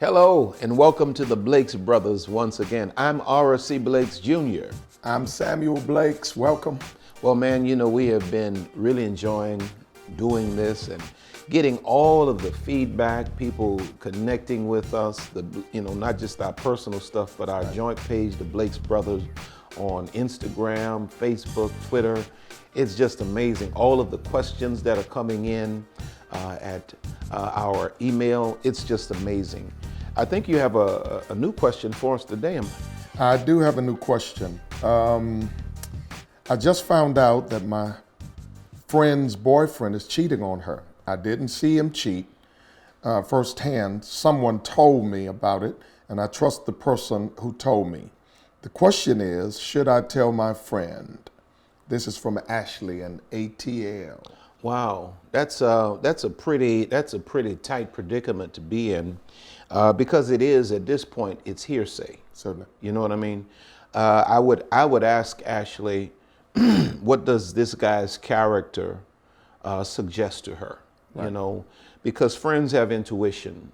Hello and welcome to the Blakes Brothers once again. I'm R.C. Blakes Jr. I'm Samuel Blakes. Welcome. Well, man, we have been really enjoying doing this and getting all of the feedback, people connecting with us, not just our personal stuff, but our joint page, the Blakes Brothers, on Instagram, Facebook, Twitter. It's just amazing. All of the questions that are coming in at our email, it's just amazing. I think you have a new question for us today. I do have a new question. I just found out that my friend's boyfriend is cheating on her. I didn't see him cheat firsthand. Someone told me about it, and I trust the person who told me. The question is, should I tell my friend? This is from Ashley in ATL. Wow, that's a pretty tight predicament to be in, because it is at this point it's hearsay. Certainly. You know what I mean? I would ask Ashley, what does this guy's character suggest to her? Right. Because friends have intuition.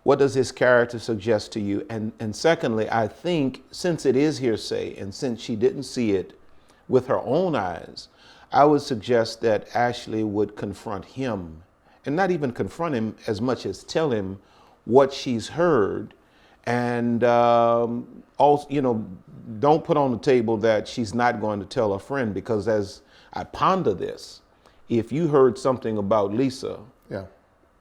What does his character suggest to you? And secondly, I think since it is hearsay and since she didn't see it with her own eyes, I would suggest that Ashley would confront him, and not even confront him as much as tell him what she's heard, and also, don't put on the table that she's not going to tell a friend, because as I ponder this, if you heard something about Lisa, yeah,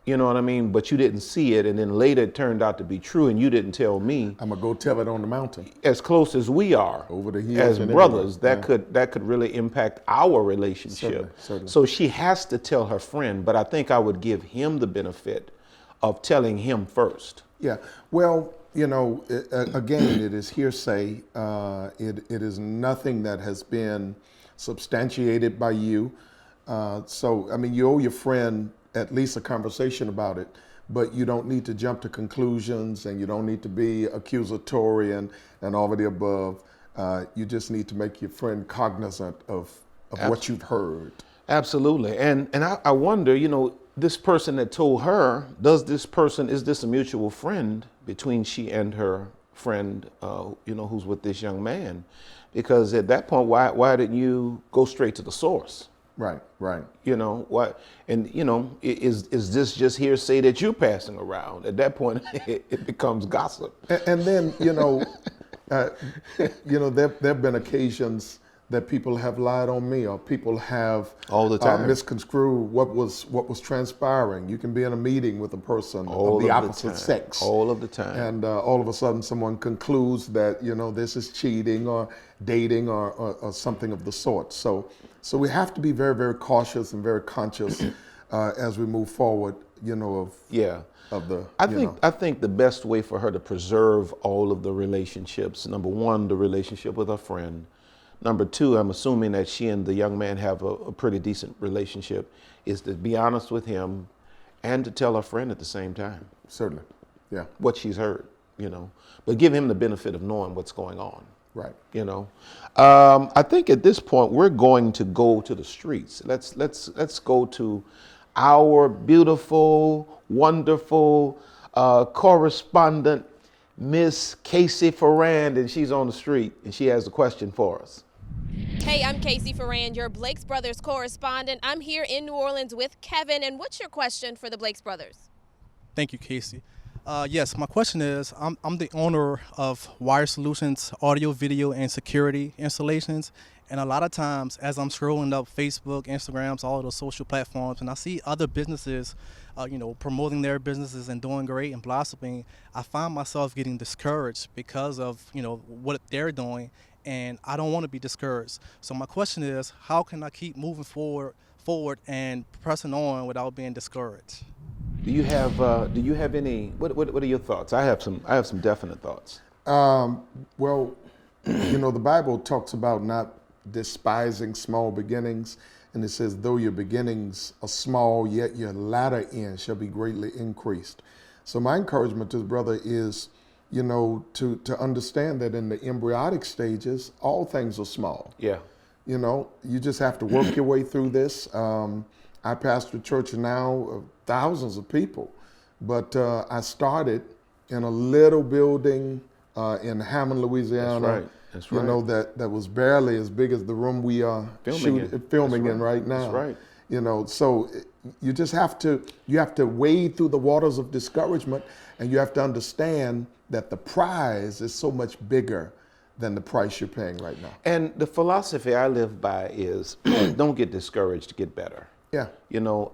you know what I mean, but you didn't see it, and then later it turned out to be true, and you didn't tell me. I'm gonna go tell it on the mountain. As close as we are, over the hills, as and brothers, everywhere. that could really impact our relationship. Certainly. So she has to tell her friend, but I think I would give him the benefit of telling him first. Yeah. Well, again, it is hearsay. It is nothing that has been substantiated by you. So, I mean, you owe your friend at least a conversation about it, but you don't need to jump to conclusions, and you don't need to be accusatory and all of the above. You just need to make your friend cognizant of what you've heard. Absolutely. And I wonder, this person that told her, is this a mutual friend between she and her friend, who's with this young man? Because at that point, why didn't you go straight to the source? Right. What? And is this just hearsay that you're passing around? At that point, it becomes gossip. And then there have been occasions that people have lied on me, or people have all the time misconstrued what was transpiring. You can be in a meeting with a person of the opposite sex all of the time, and all of a sudden someone concludes that this is cheating or dating or something of the sort. So we have to be very, very cautious and very conscious as we move forward. I think the best way for her to preserve all of the relationships, number one, the relationship with her friend. Number two, I'm assuming that she and the young man have a pretty decent relationship, is to be honest with him and to tell her friend at the same time. Certainly, yeah. What she's heard, but give him the benefit of knowing what's going on. Right. I think at this point we're going to go to the streets. Let's go to our beautiful, wonderful correspondent, Miss Casey Ferrand, and she's on the street, and she has a question for us. Hey, I'm Casey Ferrand, your Blakes Brothers correspondent. I'm here in New Orleans with Kevin, and what's your question for the Blakes Brothers? Thank you, Casey. Yes, my question is, I'm the owner of Wire Solutions audio, video, and security installations. And a lot of times, as I'm scrolling up Facebook, Instagrams, all of those social platforms, and I see other businesses, promoting their businesses and doing great and blossoming, I find myself getting discouraged because of, what they're doing, and I don't want to be discouraged. So my question is, how can I keep moving forward and pressing on without being discouraged? Do you have any? What are your thoughts? I have some definite thoughts. Well, the Bible talks about not despising small beginnings, and it says, though your beginnings are small, yet your latter end shall be greatly increased. So my encouragement to the brother is, to understand that in the embryonic stages, all things are small. Yeah. You just have to work your way through this. I pastor a church now of thousands of people, but I started in a little building in Hammond, Louisiana. That's right. That's You right. know, that was barely as big as the room we are filming in right now. That's right. You know, so you just have to wade through the waters of discouragement, and you have to understand that the prize is so much bigger than the price you're paying right now. And the philosophy I live by is don't get discouraged, get better. Yeah. You know,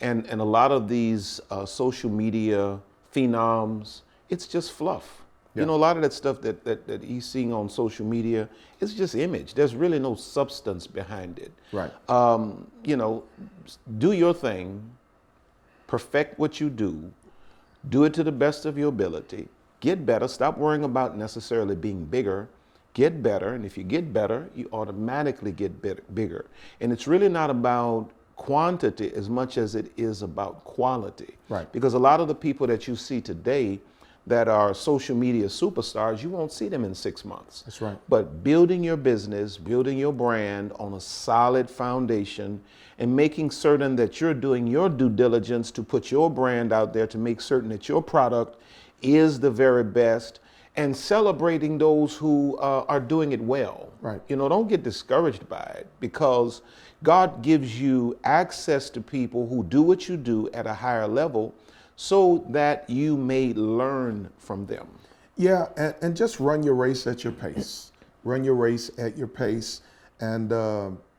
and a lot of these social media phenoms, it's just fluff. Yeah. You know, a lot of that stuff that he's seeing on social media, it's just image. There's really no substance behind it. Right. You know, do your thing, perfect what you do it to the best of your ability, get better, stop worrying about necessarily being bigger, get better, and if you get better, you automatically get bigger. And it's really not about quantity as much as it is about quality. Right. Because a lot of the people that you see today that are social media superstars, you won't see them in 6 months. That's right. But building your business, building your brand on a solid foundation, and making certain that you're doing your due diligence to put your brand out there to make certain that your product is the very best, and celebrating those who are doing it well. Right. You know, don't get discouraged by it, because God gives you access to people who do what you do at a higher level so that you may learn from them. Yeah, and just run your race at your pace. Run your race at your pace, and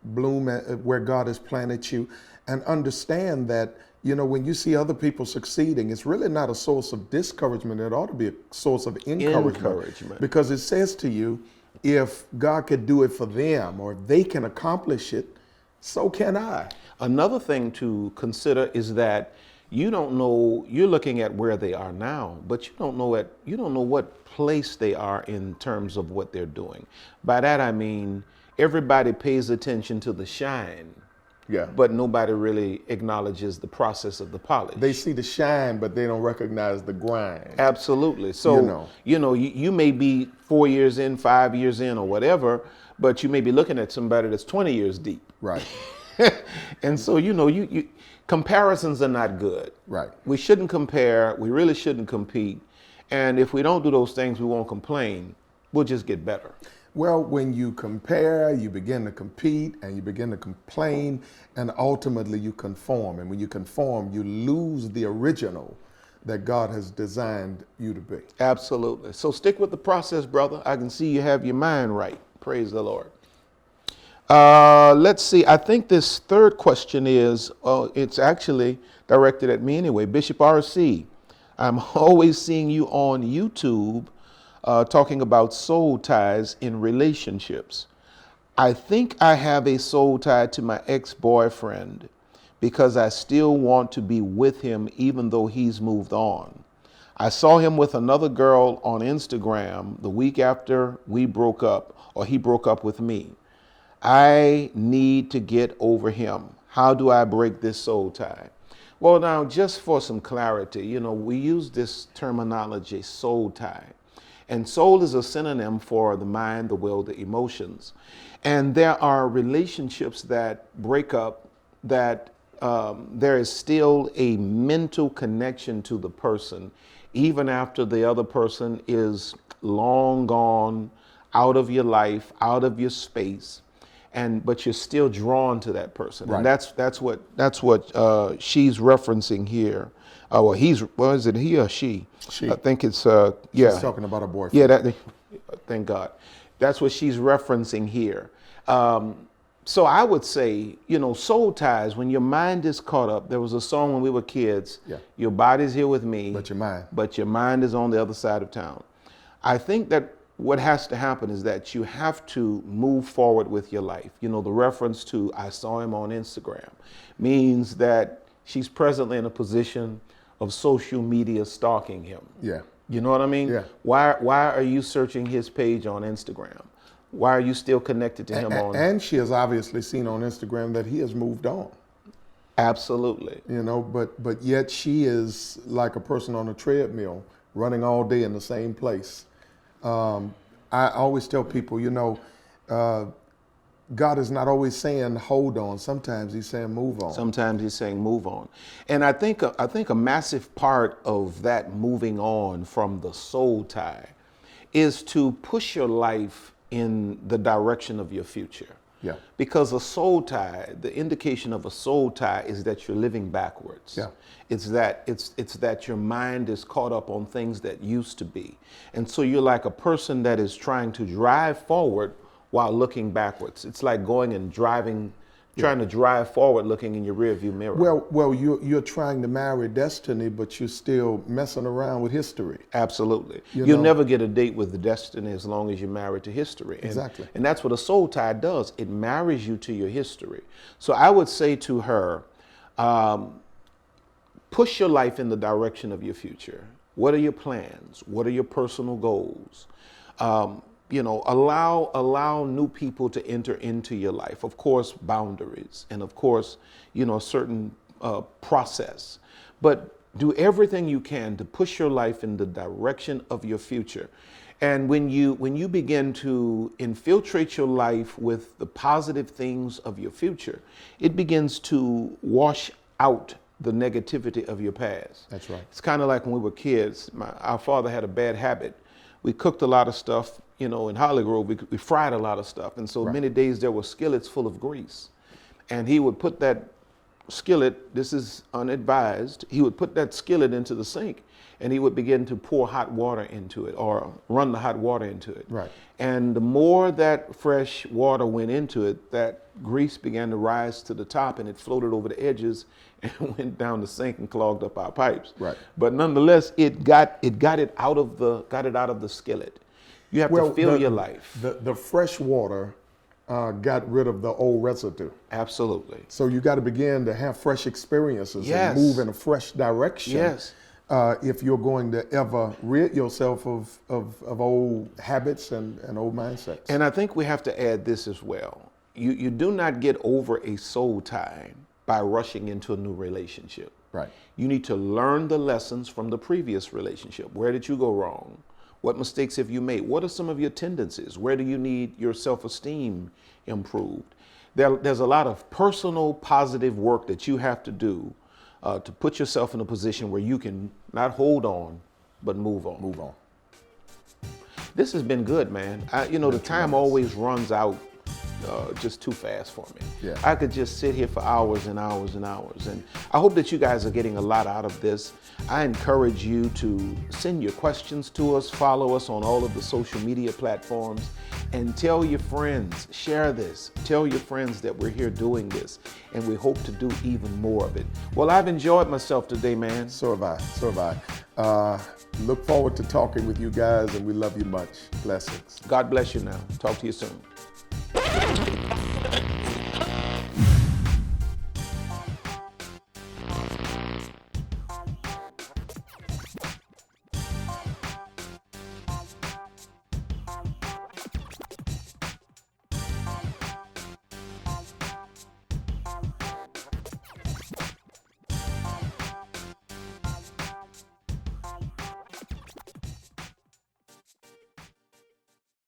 bloom at where God has planted you, and understand that, you know, when you see other people succeeding, it's really not a source of discouragement. It ought to be a source of encouragement. Because it says to you, if God could do it for them, or if they can accomplish it, so can I. Another thing to consider is that you don't know, you're looking at where they are now, but you don't know what place they are in terms of what they're doing. By that I mean, everybody pays attention to the shine, Yeah. but nobody really acknowledges the process of the polish. They see the shine, but they don't recognize the grind. Absolutely. So, you may be 4 years in, 5 years in, or whatever, but you may be looking at somebody that's 20 years deep. Right. And so, you comparisons are not good. Right. We shouldn't compare. We really shouldn't compete. And if we don't do those things, we won't complain. We'll just get better. Well, when you compare, you begin to compete, and you begin to complain, and ultimately you conform. And when you conform, you lose the original that God has designed you to be. Absolutely. So stick with the process, brother. I can see you have your mind right. Praise the Lord. Let's see. I think this third question is, it's actually directed at me anyway. Bishop RC, I'm always seeing you on YouTube talking about soul ties in relationships. I think I have a soul tie to my ex-boyfriend because I still want to be with him even though he's moved on. I saw him with another girl on Instagram the week after we broke up, or he broke up with me. I need to get over him. How do I break this soul tie? Well, now, just for some clarity, we use this terminology, soul tie. And soul is a synonym for the mind, the will, the emotions. And there are relationships that break up that there is still a mental connection to the person, even after the other person is long gone, out of your life, out of your space. But you're still drawn to that person, right. And that's what she's referencing here. Is it he or she? She. I think it's She's talking about a boyfriend. Yeah, thank God. That's what she's referencing here. So I would say, soul ties. When your mind is caught up, there was a song when we were kids. Yeah. Your body's here with me, but your mind is on the other side of town. I think that what has to happen is that you have to move forward with your life. The reference to I saw him on Instagram means that she's presently in a position of social media stalking him. Yeah. You know what I mean? Yeah. Why are you searching his page on Instagram? Why are you still connected to him on? And she has obviously seen on Instagram that he has moved on. Absolutely. But yet she is like a person on a treadmill, running all day in the same place. I always tell people, God is not always saying hold on. Sometimes he's saying move on. Sometimes he's saying move on. And I think a massive part of that moving on from the soul tie is to push your life in the direction of your future. Yeah. Because a soul tie, the indication of a soul tie is that you're living backwards. Yeah. It's that your mind is caught up on things that used to be. And so you're like a person that is trying to drive forward while looking backwards. It's like going and driving, trying to drive forward looking in your rearview mirror. Well, you're trying to marry destiny, but you're still messing around with history. Absolutely. You You'll know? never get a date with the destiny as long as you're married to history. And, Exactly. And that's what a soul tie does. It marries you to your history. So I would say to her, push your life in the direction of your future. What are your plans? What are your personal goals? Allow new people to enter into your life. Of course, boundaries, and of course, a certain process. But do everything you can to push your life in the direction of your future. And when you begin to infiltrate your life with the positive things of your future, it begins to wash out the negativity of your past. That's right. It's kind of like when we were kids. Our father had a bad habit. We cooked a lot of stuff, in Holly Grove, we fried a lot of stuff. And so many days there were skillets full of grease. And he would put that skillet, this is unadvised, he would put that skillet into the sink and he would begin to pour hot water into it or run the hot water into it. Right. And the more that fresh water went into it, that grease began to rise to the top and it floated over the edges and went down the sink and clogged up our pipes. Right. But nonetheless, it got it out of the skillet. You have to fill your life. The fresh water got rid of the old residue. Absolutely. So you got to begin to have fresh experiences Yes. and move in a fresh direction. Yes. If you're going to ever rid yourself of old habits and old mindsets. And I think we have to add this as well. You do not get over a soul tie by rushing into a new relationship. Right. You need to learn the lessons from the previous relationship. Where did you go wrong? What mistakes have you made? What are some of your tendencies? Where do you need your self-esteem improved? There's a lot of personal positive work that you have to do to put yourself in a position where you can not hold on, but move on. Move on. This has been good, man. The time always runs out just too fast for me. Yeah. I could just sit here for hours and hours and hours. And I hope that you guys are getting a lot out of this. I encourage you to send your questions to us, follow us on all of the social media platforms, and tell your friends, share this. Tell your friends that we're here doing this, and we hope to do even more of it. Well, I've enjoyed myself today, man. So have I. Look forward to talking with you guys, and we love you much. Blessings. God bless you now. Talk to you soon.